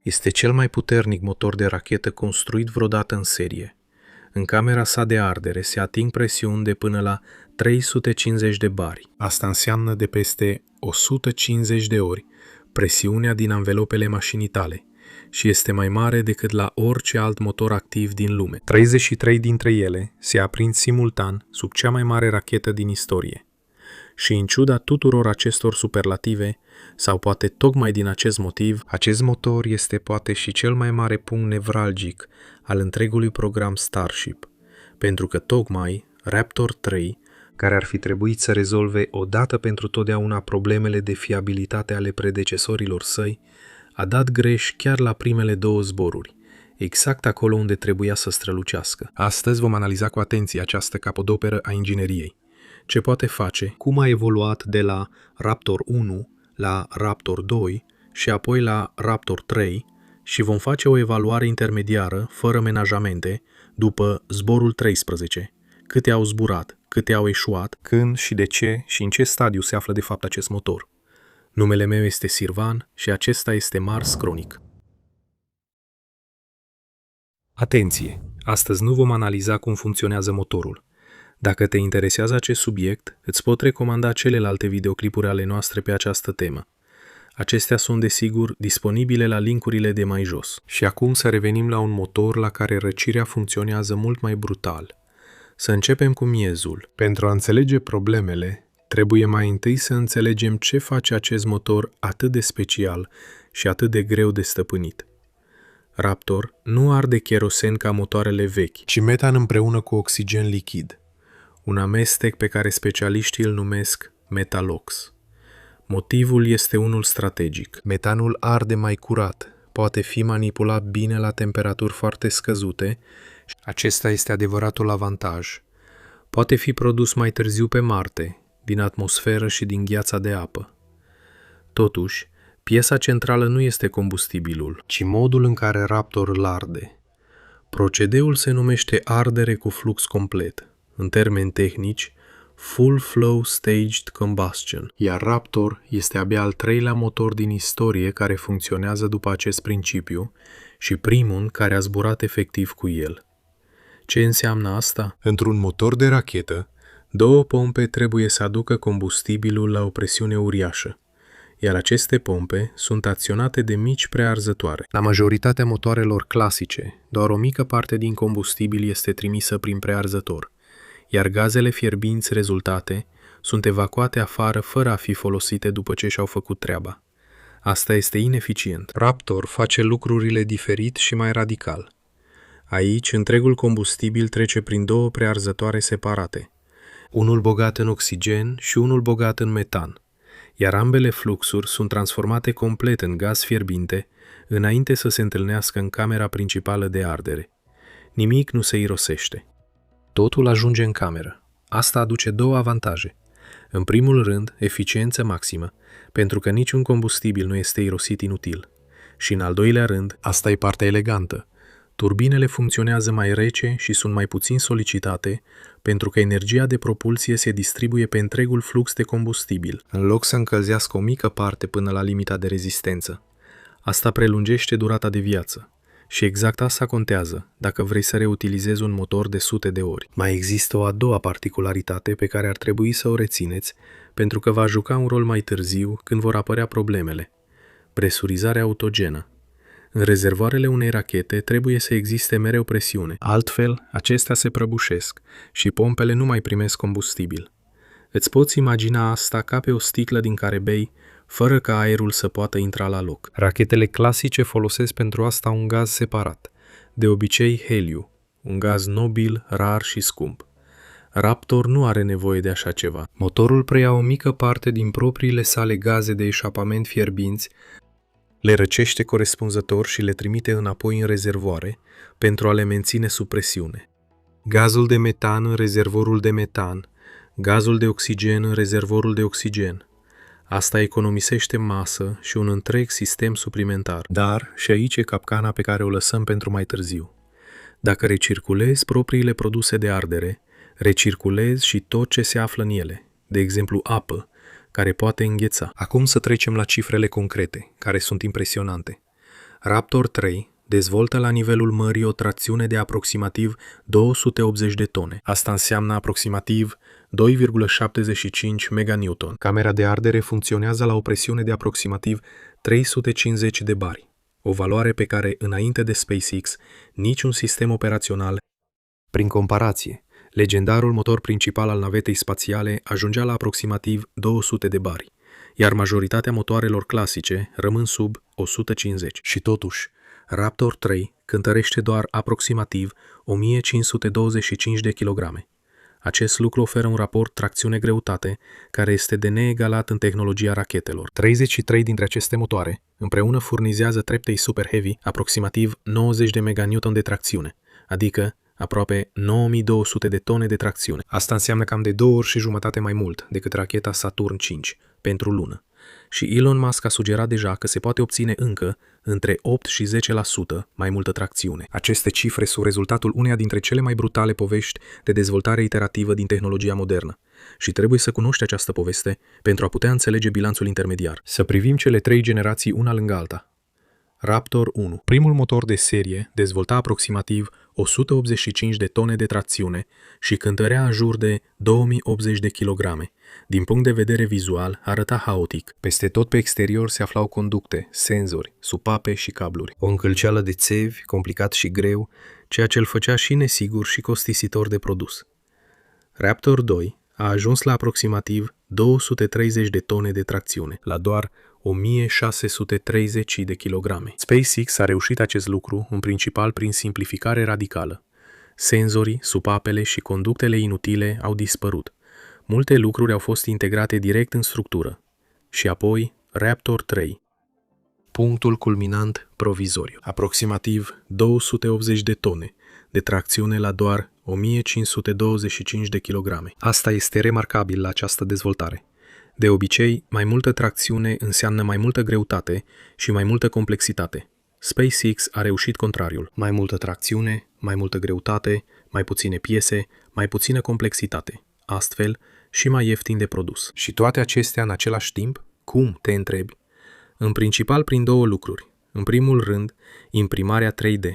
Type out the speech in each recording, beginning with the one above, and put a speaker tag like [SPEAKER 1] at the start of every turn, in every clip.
[SPEAKER 1] Este cel mai puternic motor de rachetă construit vreodată în serie. În camera sa de ardere se ating presiuni de până la 350 de bari. Asta înseamnă de peste 150 de ori presiunea din anvelopele mașinii tale și este mai mare decât la orice alt motor activ din lume. 33 dintre ele se aprind simultan sub cea mai mare rachetă din istorie. Și în ciuda tuturor acestor superlative, sau poate tocmai din acest motiv, acest motor este poate și cel mai mare punct nevralgic al întregului program Starship, pentru că tocmai Raptor 3, care ar fi trebuit să rezolve odată pentru totdeauna problemele de fiabilitate ale predecesorilor săi, a dat greș chiar la primele 2 zboruri, exact acolo unde trebuia să strălucească. Astăzi vom analiza cu atenție această capodoperă a ingineriei. Ce poate face, cum a evoluat de la Raptor 1 la Raptor 2 și apoi la Raptor 3 și vom face o evaluare intermediară, fără menajamente, după zborul 13. Câte au zburat, câte au eșuat, când și de ce și în ce stadiu se află de fapt acest motor. Numele meu este Sirvan și acesta este Mars Chronic. Atenție! Astăzi nu vom analiza cum funcționează motorul. Dacă te interesează acest subiect, îți pot recomanda celelalte videoclipuri ale noastre pe această temă. Acestea sunt, desigur, disponibile la linkurile de mai jos. Și acum să revenim la un motor la care răcirea funcționează mult mai brutal. Să începem cu miezul. Pentru a înțelege problemele, trebuie mai întâi să înțelegem ce face acest motor atât de special și atât de greu de stăpânit. Raptor nu arde kerosen ca motoarele vechi, ci metan împreună cu oxigen lichid, un amestec pe care specialiștii îl numesc metalox. Motivul este unul strategic. Metanul arde mai curat, poate fi manipulat bine la temperaturi foarte scăzute. Acesta este adevăratul avantaj. Poate fi produs mai târziu pe Marte, din atmosferă și din gheața de apă. Totuși, piesa centrală nu este combustibilul, ci modul în care Raptor îl arde. Procedeul se numește ardere cu flux complet, în termeni tehnici, Full Flow Staged Combustion, iar Raptor este abia al 3-lea motor din istorie care funcționează după acest principiu și primul care a zburat efectiv cu el. Ce înseamnă asta? Într-un motor de rachetă, 2 pompe trebuie să aducă combustibilul la o presiune uriașă, iar aceste pompe sunt acționate de mici prearzătoare. La majoritatea motoarelor clasice, doar o mică parte din combustibil este trimisă prin prearzător, iar gazele fierbinți rezultate sunt evacuate afară fără a fi folosite după ce și-au făcut treaba. Asta este ineficient. Raptor face lucrurile diferit și mai radical. Aici, întregul combustibil trece prin 2 prearzătoare separate, unul bogat în oxigen și unul bogat în metan, iar ambele fluxuri sunt transformate complet în gaz fierbinte înainte să se întâlnească în camera principală de ardere. Nimic nu se irosește. Totul ajunge în cameră. Asta aduce 2 avantaje. În primul rând, eficiență maximă, pentru că niciun combustibil nu este irosit inutil. Și în al doilea rând, asta e partea elegantă. Turbinele funcționează mai rece și sunt mai puțin solicitate, pentru că energia de propulsie se distribuie pe întregul flux de combustibil, în loc să încălzească o mică parte până la limita de rezistență. Asta prelungește durata de viață. Și exact asta contează dacă vrei să reutilizezi un motor de sute de ori. Mai există o a doua particularitate pe care ar trebui să o rețineți, pentru că va juca un rol mai târziu când vor apărea problemele. Presurizarea autogenă. În rezervoarele unei rachete trebuie să existe mereu presiune. Altfel, acestea se prăbușesc și pompele nu mai primesc combustibil. Îți poți imagina asta ca pe o sticlă din care bei, fără ca aerul să poată intra la loc. Rachetele clasice folosesc pentru asta un gaz separat, de obicei heliu, un gaz nobil, rar și scump. Raptor nu are nevoie de așa ceva. Motorul preia o mică parte din propriile sale gaze de eșapament fierbinți, le răcește corespunzător și le trimite înapoi în rezervoare pentru a le menține sub presiune. Gazul de metan în rezervorul de metan, gazul de oxigen în rezervorul de oxigen. Asta economisește masă și un întreg sistem suplimentar. Dar, și aici e capcana pe care o lăsăm pentru mai târziu. Dacă recirculezi propriile produse de ardere, recirculezi și tot ce se află în ele, de exemplu apă, care poate îngheța. Acum să trecem la cifrele concrete, care sunt impresionante. Raptor 3 dezvoltă la nivelul mării o tracțiune de aproximativ 280 de tone. Asta înseamnă aproximativ 2,75 meganewton. Camera de ardere funcționează la o presiune de aproximativ 350 de bari, o valoare pe care, înainte de SpaceX, niciun sistem operațional. Prin comparație, legendarul motor principal al navetei spațiale ajungea la aproximativ 200 de bari, iar majoritatea motoarelor clasice rămân sub 150. Și totuși, Raptor 3 cântărește doar aproximativ 1525 de kilograme. Acest lucru oferă un raport tracțiune-greutate care este de neegalat în tehnologia rachetelor. 33 dintre aceste motoare împreună furnizează treptei Super Heavy aproximativ 90 de meganewton de tracțiune, adică aproape 9200 de tone de tracțiune. Asta înseamnă cam de 2 ori și jumătate mai mult decât racheta Saturn V pentru lună. Și Elon Musk a sugerat deja că se poate obține încă între 8 și 10% mai multă tracțiune. Aceste cifre sunt rezultatul uneia dintre cele mai brutale povești de dezvoltare iterativă din tehnologia modernă. Și trebuie să cunoști această poveste pentru a putea înțelege bilanțul intermediar. Să privim cele 3 generații una lângă alta. Raptor 1. Primul motor de serie dezvolta aproximativ 185 de tone de tracțiune și cântărea în jur de 2080 de kilograme. Din punct de vedere vizual, arăta haotic. Peste tot pe exterior se aflau conducte, senzori, supape și cabluri. O încălceală de țevi, complicat și greu, ceea ce îl făcea și nesigur și costisitor de produs. Raptor 2 a ajuns la aproximativ 230 de tone de tracțiune, la doar 1630 de kilograme. SpaceX a reușit acest lucru în principal prin simplificare radicală. Senzorii, supapele și conductele inutile au dispărut. Multe lucruri au fost integrate direct în structură. Și apoi Raptor 3. Punctul culminant provizoriu. Aproximativ 280 de tone de tracțiune la doar 1525 de kilograme. Asta este remarcabil la această dezvoltare. De obicei, mai multă tracțiune înseamnă mai multă greutate și mai multă complexitate. SpaceX a reușit contrariul. Mai multă tracțiune, mai multă greutate, mai puține piese, mai puțină complexitate. Astfel, și mai ieftin de produs. Și toate acestea în același timp? Cum, te întrebi? În principal prin 2 lucruri. În primul rând, imprimarea 3D.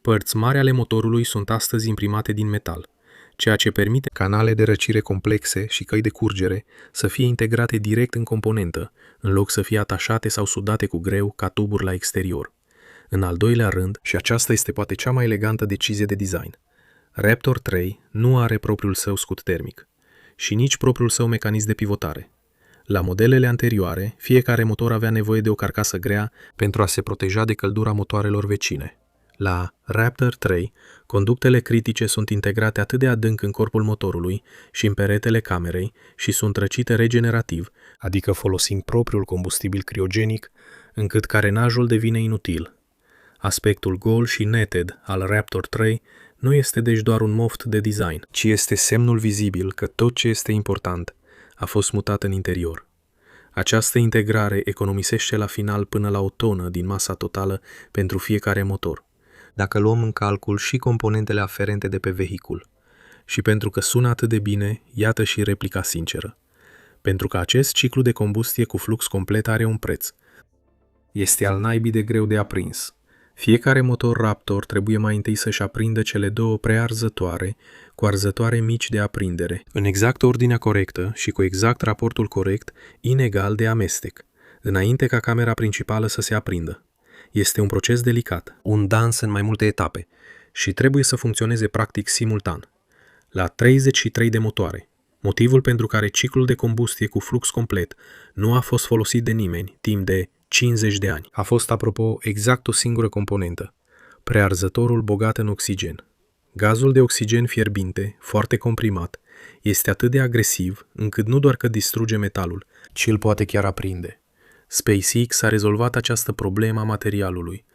[SPEAKER 1] Părți mari ale motorului sunt astăzi imprimate din metal, ceea ce permite canale de răcire complexe și căi de curgere să fie integrate direct în componentă, în loc să fie atașate sau sudate cu greu ca tuburi la exterior. În al doilea rând, și aceasta este poate cea mai elegantă decizie de design, Raptor 3 nu are propriul său scut termic și nici propriul său mecanism de pivotare. La modelele anterioare, fiecare motor avea nevoie de o carcasă grea pentru a se proteja de căldura motoarelor vecine. La Raptor 3, conductele critice sunt integrate atât de adânc în corpul motorului și în peretele camerei și sunt răcite regenerativ, adică folosind propriul combustibil criogenic, încât carenajul devine inutil. Aspectul gol și netted al Raptor 3 nu este deci doar un moft de design, ci este semnul vizibil că tot ce este important a fost mutat în interior. Această integrare economisește la final până la 1 tonă din masa totală pentru fiecare motor, dacă luăm în calcul și componentele aferente de pe vehicul. Și pentru că sună atât de bine, iată și replica sinceră. Pentru că acest ciclu de combustie cu flux complet are un preț. Este al naibii de greu de aprins. Fiecare motor Raptor trebuie mai întâi să-și aprindă cele 2 prearzătoare cu arzătoare mici de aprindere, în exact ordinea corectă și cu exact raportul corect, inegal de amestec, înainte ca camera principală să se aprindă. Este un proces delicat, un dans în mai multe etape și trebuie să funcționeze practic simultan. La 33 de motoare, motivul pentru care ciclul de combustie cu flux complet nu a fost folosit de nimeni timp de 50 de ani. A fost, apropo, exact o singură componentă, prearzătorul bogat în oxigen. Gazul de oxigen fierbinte, foarte comprimat, este atât de agresiv încât nu doar că distruge metalul, ci îl poate chiar aprinde. SpaceX a rezolvat această problemă a materialului.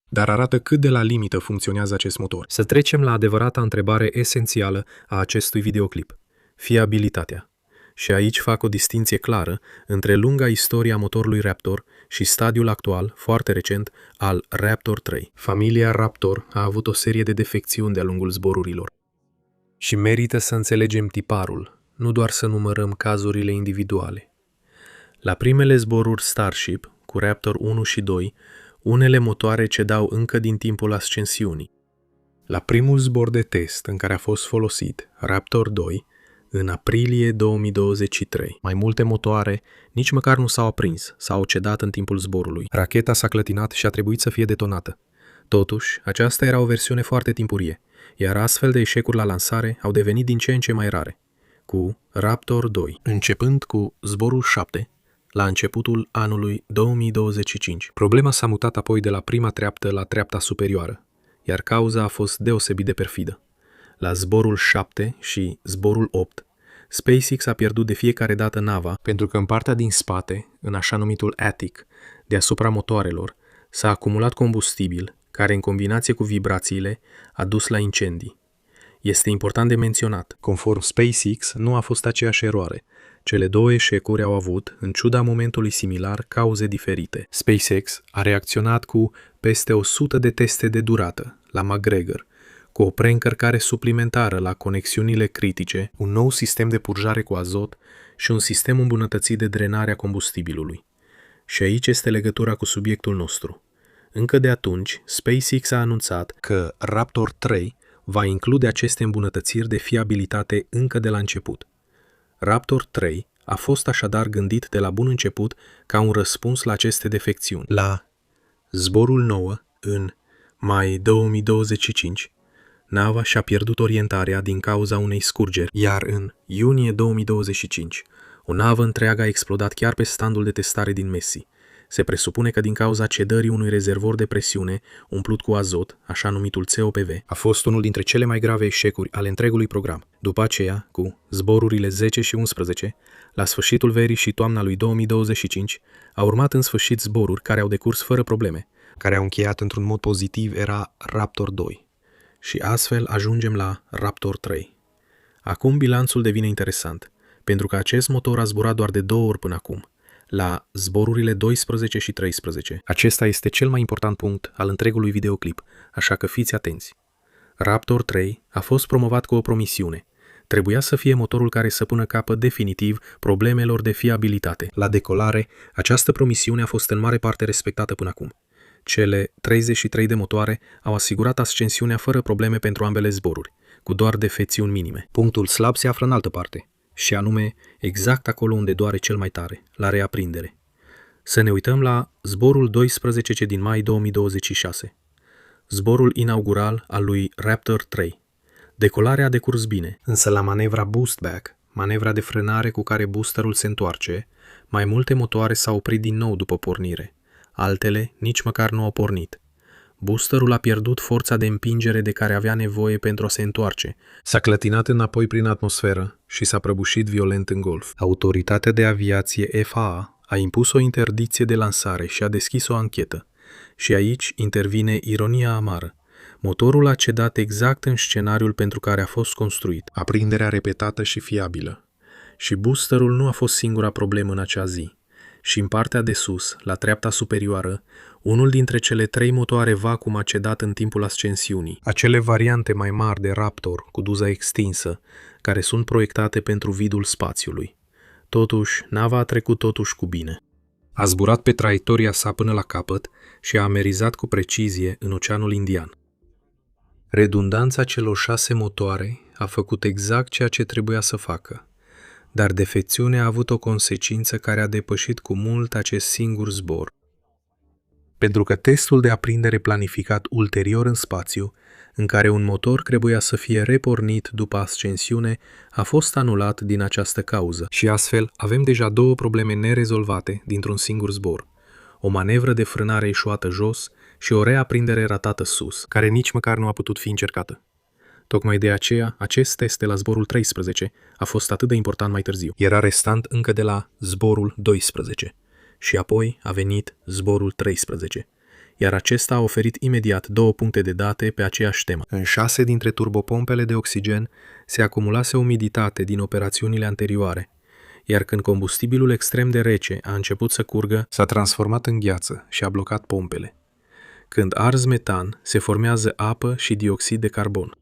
[SPEAKER 1] Dar arată cât de la limită funcționează acest motor. Să trecem la adevărata întrebare esențială a acestui videoclip: fiabilitatea. Și aici fac o distinție clară între lunga istorie a motorului Raptor și stadiul actual, foarte recent, al Raptor 3. Familia Raptor a avut o serie de defecțiuni de-a lungul zborurilor. Și merită să înțelegem tiparul, nu doar să numărăm cazurile individuale. La primele zboruri Starship, cu Raptor 1 și 2, unele motoare cedau încă din timpul ascensiunii. La primul zbor de test în care a fost folosit Raptor 2, în aprilie 2023, mai multe motoare nici măcar nu s-au aprins, s-au cedat în timpul zborului. Racheta s-a clătinat și a trebuit să fie detonată. Totuși, aceasta era o versiune foarte timpurie, iar astfel de eșecuri la lansare au devenit din ce în ce mai rare. Cu Raptor 2, începând cu zborul 7, la începutul anului 2025. Problema s-a mutat apoi de la prima treaptă la treapta superioară, iar cauza a fost deosebit de perfidă. La zborul 7 și zborul 8, SpaceX a pierdut de fiecare dată nava pentru că în partea din spate, în așa numitul attic, deasupra motoarelor, s-a acumulat combustibil care, în combinație cu vibrațiile, a dus la incendii. Este important de menționat, conform SpaceX, nu a fost aceeași eroare. Cele două eșecuri au avut, în ciuda momentului similar, cauze diferite. SpaceX a reacționat cu peste 100 de teste de durată la McGregor, cu o preîncărcare suplimentară la conexiunile critice, un nou sistem de purjare cu azot și un sistem îmbunătățit de drenare a combustibilului. Și aici este legătura cu subiectul nostru. Încă de atunci, SpaceX a anunțat că Raptor 3 va include aceste îmbunătățiri de fiabilitate încă de la început. Raptor 3 a fost așadar gândit de la bun început ca un răspuns la aceste defecțiuni. La zborul 9, în mai 2025, nava și-a pierdut orientarea din cauza unei scurgeri, iar în iunie 2025, o navă întreagă a explodat chiar pe standul de testare din Messi. Se presupune că din cauza cedării unui rezervor de presiune umplut cu azot, așa numitul COPV, a fost unul dintre cele mai grave eșecuri ale întregului program. După aceea, cu zborurile 10 și 11, la sfârșitul verii și toamna lui 2025, au urmat în sfârșit zboruri care au decurs fără probleme, care au încheiat într-un mod pozitiv era Raptor 2. Și astfel ajungem la Raptor 3. Acum bilanțul devine interesant, pentru că acest motor a zburat doar de 2 ori până acum, la zborurile 12 și 13. Acesta este cel mai important punct al întregului videoclip, așa că fiți atenți. Raptor 3 a fost promovat cu o promisiune. Trebuia să fie motorul care să pună capăt definitiv problemelor de fiabilitate. La decolare, această promisiune a fost în mare parte respectată până acum. Cele 33 de motoare au asigurat ascensiunea fără probleme pentru ambele zboruri, cu doar defecțiuni minime. Punctul slab se află în altă parte, și anume exact acolo unde doare cel mai tare, la reaprindere. Să ne uităm la zborul 12 din mai 2026, zborul inaugural al lui Raptor 3. Decolarea a decurs bine, însă la manevra boost back, manevra de frânare cu care boosterul se întoarce, mai multe motoare s-au oprit din nou după pornire. Altele nici măcar nu au pornit. Boosterul a pierdut forța de împingere de care avea nevoie pentru a se întoarce. S-a clătinat înapoi prin atmosferă și s-a prăbușit violent în golf. Autoritatea de aviație FAA a impus o interdicție de lansare și a deschis o anchetă. Și aici intervine ironia amară. Motorul a cedat exact în scenariul pentru care a fost construit. Aprinderea repetată și fiabilă. Și boosterul nu a fost singura problemă în acea zi. Și în partea de sus, la treapta superioară, unul dintre cele 3 motoare vacuum a cedat în timpul ascensiunii. Acele variante mai mari de Raptor cu duza extinsă, care sunt proiectate pentru vidul spațiului. Totuși, nava a trecut cu bine. A zburat pe traiectoria sa până la capăt și a amerizat cu precizie în Oceanul Indian. Redundanța celor 6 motoare a făcut exact ceea ce trebuia să facă. Dar defecțiunea a avut o consecință care a depășit cu mult acest singur zbor. Pentru că testul de aprindere planificat ulterior în spațiu, în care un motor trebuia să fie repornit după ascensiune, a fost anulat din această cauză. Și astfel avem deja 2 probleme nerezolvate dintr-un singur zbor. O manevră de frânare eșuată jos și o reaprindere ratată sus, care nici măcar nu a putut fi încercată. Tocmai de aceea, acest test de la zborul 13 a fost atât de important mai târziu. Era restant încă de la zborul 12 și apoi a venit zborul 13, iar acesta a oferit imediat 2 puncte de date pe aceeași temă. În 6 dintre turbopompele de oxigen se acumulase umiditate din operațiunile anterioare, iar când combustibilul extrem de rece a început să curgă, s-a transformat în gheață și a blocat pompele. Când arzi metan, se formează apă și dioxid de carbon.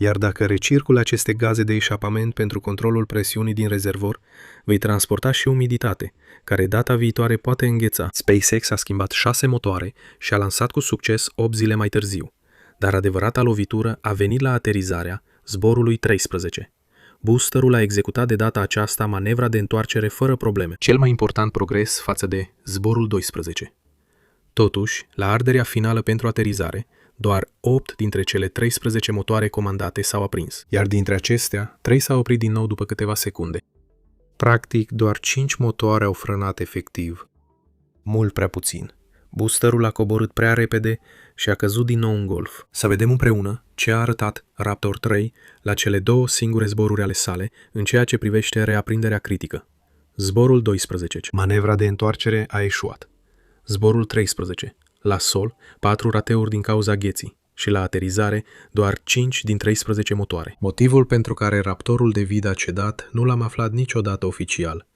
[SPEAKER 1] Iar dacă recircule aceste gaze de eșapament pentru controlul presiunii din rezervor, vei transporta și umiditate, care data viitoare poate îngheța. SpaceX a schimbat 6 motoare și a lansat cu succes 8 zile mai târziu, dar adevărata lovitură a venit la aterizarea zborului 13. Boosterul a executat de data aceasta manevra de întoarcere fără probleme, cel mai important progres față de zborul 12. Totuși, la arderea finală pentru aterizare, doar 8 dintre cele 13 motoare comandate s-au aprins, iar dintre acestea, 3 s-au oprit din nou după câteva secunde. Practic, doar 5 motoare au frânat efectiv. Mult prea puțin. Boosterul a coborât prea repede și a căzut din nou în golf. Să vedem împreună ce a arătat Raptor 3 la cele 2 singure zboruri ale sale în ceea ce privește reaprinderea critică. Zborul 12. Manevra de întoarcere a eșuat. Zborul 13. La sol, 4 rateuri din cauza gheții și la aterizare doar 5 din 13 motoare. Motivul pentru care Raptorul de vid a cedat nu l-am aflat niciodată oficial,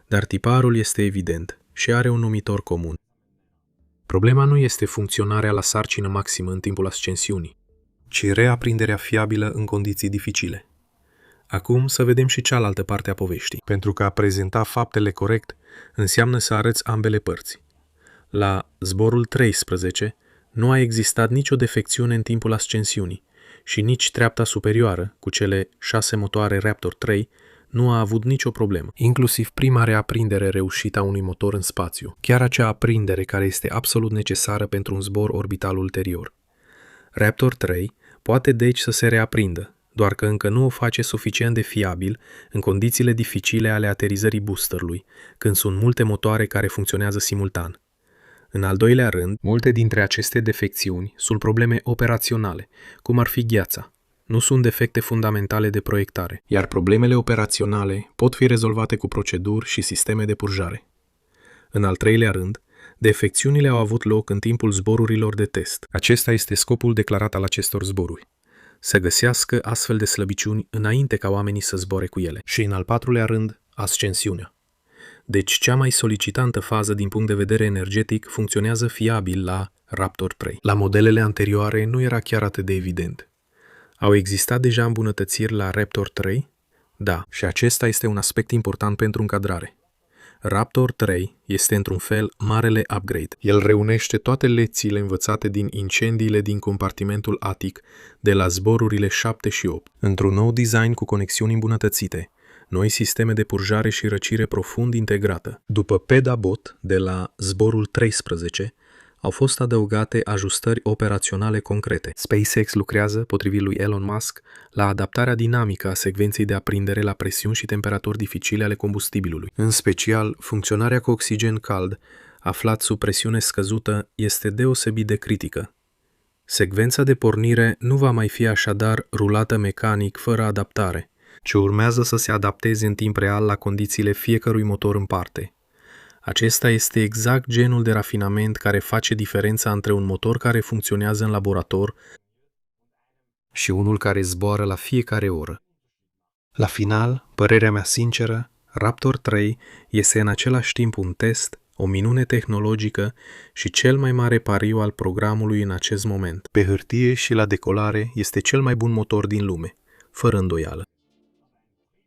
[SPEAKER 1] dar tiparul este evident și are un numitor comun. Problema nu este funcționarea la sarcină maximă în timpul ascensiunii, ci reaprinderea fiabilă în condiții dificile. Acum să vedem și cealaltă parte a poveștii, pentru că a prezenta faptele corect înseamnă să arăți ambele părți. La zborul 13 nu a existat nicio defecțiune în timpul ascensiunii și nici treapta superioară, cu cele 6 motoare Raptor 3, nu a avut nicio problemă. Inclusiv prima reaprindere reușită a unui motor în spațiu, chiar acea aprindere care este absolut necesară pentru un zbor orbital ulterior. Raptor 3 poate deci să se reaprindă, doar că încă nu o face suficient de fiabil în condițiile dificile ale aterizării boosterului, când sunt multe motoare care funcționează simultan. În al doilea rând, multe dintre aceste defecțiuni sunt probleme operaționale, cum ar fi gheața. Nu sunt defecte fundamentale de proiectare, iar problemele operaționale pot fi rezolvate cu proceduri și sisteme de purjare. În al treilea rând, defecțiunile au avut loc în timpul zborurilor de test. Acesta este scopul declarat al acestor zboruri: să găsească astfel de slăbiciuni înainte ca oamenii să zboare cu ele. Și în al patrulea rând, ascensiunea. Deci cea mai solicitantă fază din punct de vedere energetic funcționează fiabil la Raptor 3. La modelele anterioare nu era chiar atât de evident. Au existat deja îmbunătățiri la Raptor 3? Da, și acesta este un aspect important pentru încadrare. Raptor 3 este într-un fel marele upgrade. El reunește toate lecțiile învățate din incendiile din compartimentul atic de la zborurile 7 și 8, într-un nou design cu conexiuni îmbunătățite, noi sisteme de purjare și răcire profund integrată. După Pedabot de la zborul 13, au fost adăugate ajustări operaționale concrete. SpaceX lucrează, potrivit lui Elon Musk, la adaptarea dinamică a secvenței de aprindere la presiuni și temperaturi dificile ale combustibilului. În special, funcționarea cu oxigen cald, aflat sub presiune scăzută, este deosebit de critică. Secvența de pornire nu va mai fi așadar rulată mecanic fără adaptare, ci urmează să se adapteze în timp real la condițiile fiecărui motor în parte. Acesta este exact genul de rafinament care face diferența între un motor care funcționează în laborator și unul care zboară la fiecare oră. La final, părerea mea sinceră, Raptor 3 este în același timp un test, o minune tehnologică și cel mai mare pariu al programului în acest moment. Pe hârtie și la decolare este cel mai bun motor din lume, fără îndoială.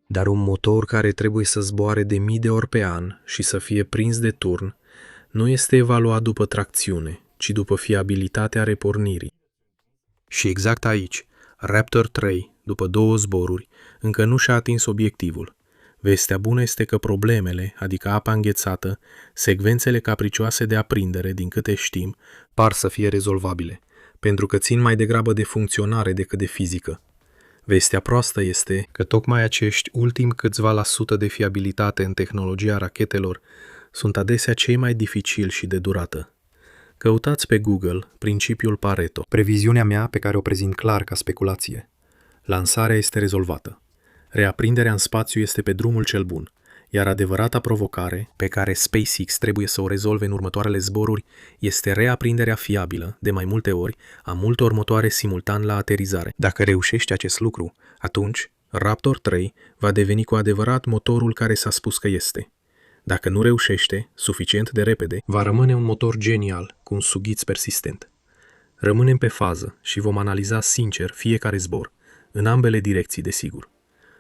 [SPEAKER 1] Dar un motor care trebuie să zboare de mii de ori pe an și să fie prins de turn nu este evaluat după tracțiune, ci după fiabilitatea repornirii. Și exact aici, Raptor 3, după 2 zboruri, încă nu și-a atins obiectivul. Vestea bună este că problemele, adică apa înghețată, secvențele capricioase de aprindere, din câte știm, par să fie rezolvabile, pentru că țin mai degrabă de funcționare decât de fizică. Vestea proastă este că tocmai acești ultimi câțiva la sută de fiabilitate în tehnologia rachetelor sunt adesea cei mai dificili și de durată. Căutați pe Google principiul Pareto. Previziunea mea, pe care o prezint clar ca speculație. Lansarea este rezolvată. Reaprinderea în spațiu este pe drumul cel bun, iar adevărata provocare, pe care SpaceX trebuie să o rezolve în următoarele zboruri, este reaprinderea fiabilă, de mai multe ori, a multor motoare simultan la aterizare. Dacă reușești acest lucru, atunci Raptor 3 va deveni cu adevărat motorul care s-a spus că este. Dacă nu reușește, suficient de repede, va rămâne un motor genial, cu un sughiț persistent. Rămânem pe fază și vom analiza sincer fiecare zbor, în ambele direcții, desigur.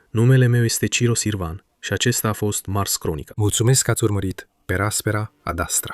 [SPEAKER 1] Numele meu este Ciro Sirvan și acesta a fost Mars Chronica. Mulțumesc că ați urmărit Per Aspera ad Astra.